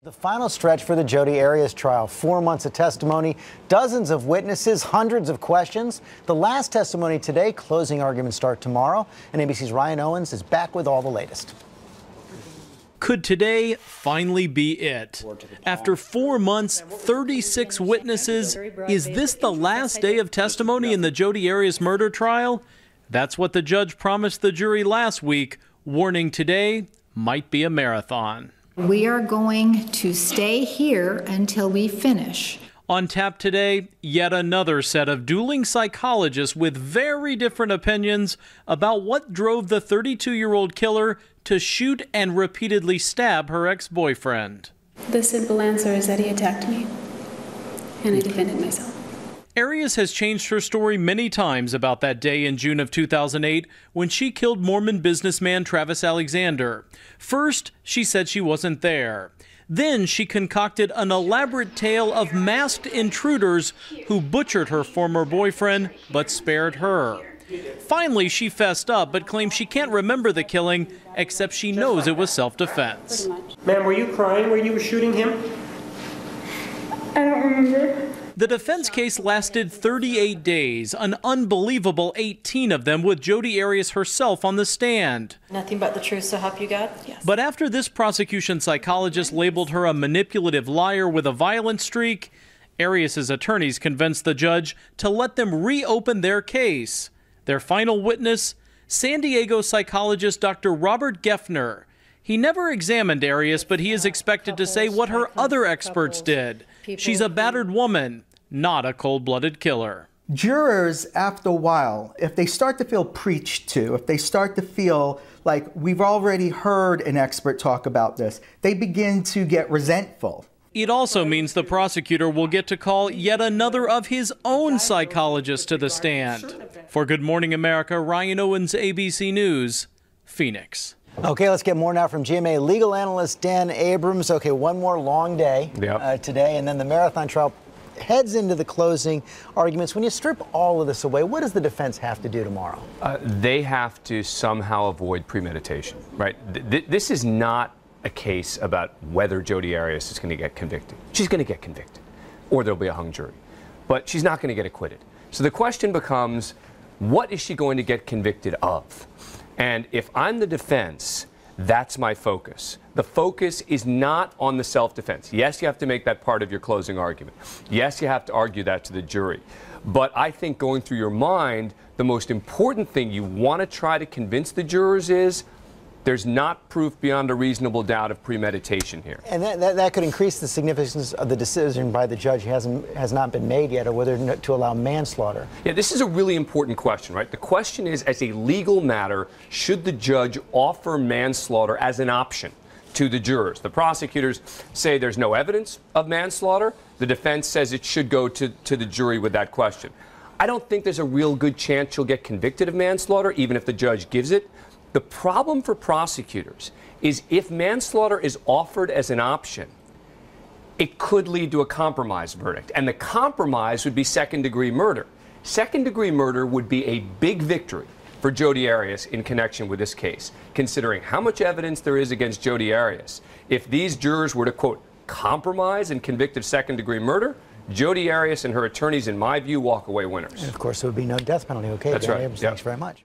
The final stretch for the Jodi Arias trial. 4 months of testimony, dozens of witnesses, hundreds of questions. The last testimony today, closing arguments start tomorrow. And ABC's Ryan Owens is back with all the latest. Could today finally be it? After 4 months, 36 witnesses, is this the last day of testimony in the Jodi Arias murder trial? That's what the judge promised the jury last week, warning today might be a marathon. We are going to stay here until we finish. On tap today, yet another set of dueling psychologists with very different opinions about what drove the 32-year-old killer to shoot and repeatedly stab her ex-boyfriend. The simple answer is that he attacked me, and I defended myself. Arias has changed her story many times about that day in June of 2008 when she killed Mormon businessman Travis Alexander. First, she said she wasn't there. Then she concocted an elaborate tale of masked intruders who butchered her former boyfriend but spared her. Finally, she fessed up but claimed she can't remember the killing, except she knows it was self-defense. Ma'am, were you crying where you were shooting him? I don't remember. The defense case lasted 38 days, an unbelievable 18 of them with Jodi Arias herself on the stand. Nothing but the truth, so help you God? Yes. But after this prosecution psychologist labeled her a manipulative liar with a violent streak, Arias' attorneys convinced the judge to let them reopen their case. Their final witness, San Diego psychologist Dr. Robert Geffner. He never examined Arias, but he is expected to say what her other experts did. She's a battered woman, not a cold-blooded killer. Jurors, after a while, if they start to feel preached to, if they start to feel like we've already heard an expert talk about this, they begin to get resentful. It also means the prosecutor will get to call yet another of his own psychologists to the stand. For Good Morning America, Ryan Owens, ABC News, Phoenix. Okay, let's get more now from GMA legal analyst Dan Abrams. Okay, one more long day today, and then the marathon trial heads into the closing arguments. When you strip all of this away, what does the defense have to do tomorrow? They have to somehow avoid premeditation, right? This is not a case about whether Jodi Arias is going to get convicted. She's going to get convicted, or there'll be a hung jury. But she's not going to get acquitted. So the question becomes, what is she going to get convicted of? And if I'm the defense, that's my focus. The focus is not on the self-defense. Yes, you have to make that part of your closing argument. Yes, you have to argue that to the jury. But I think going through your mind, the most important thing you want to try to convince the jurors is there's not proof beyond a reasonable doubt of premeditation here. And that could increase the significance of the decision by the judge has not been made yet, or whether to allow manslaughter. Yeah, this is a really important question, right? The question is, as a legal matter, should the judge offer manslaughter as an option to the jurors? The prosecutors say there's no evidence of manslaughter. The defense says it should go to the jury with that question. I don't think there's a real good chance she'll get convicted of manslaughter, even if the judge gives it. The problem for prosecutors is if manslaughter is offered as an option, it could lead to a compromise verdict. And the compromise would be second-degree murder. Second-degree murder would be a big victory for Jodi Arias in connection with this case, considering how much evidence there is against Jodi Arias. If these jurors were to, quote, compromise and convict of second-degree murder, Jodi Arias and her attorneys, in my view, walk away winners. And of course, there would be no death penalty. Okay, that's Dan right. Abrams, thanks very much.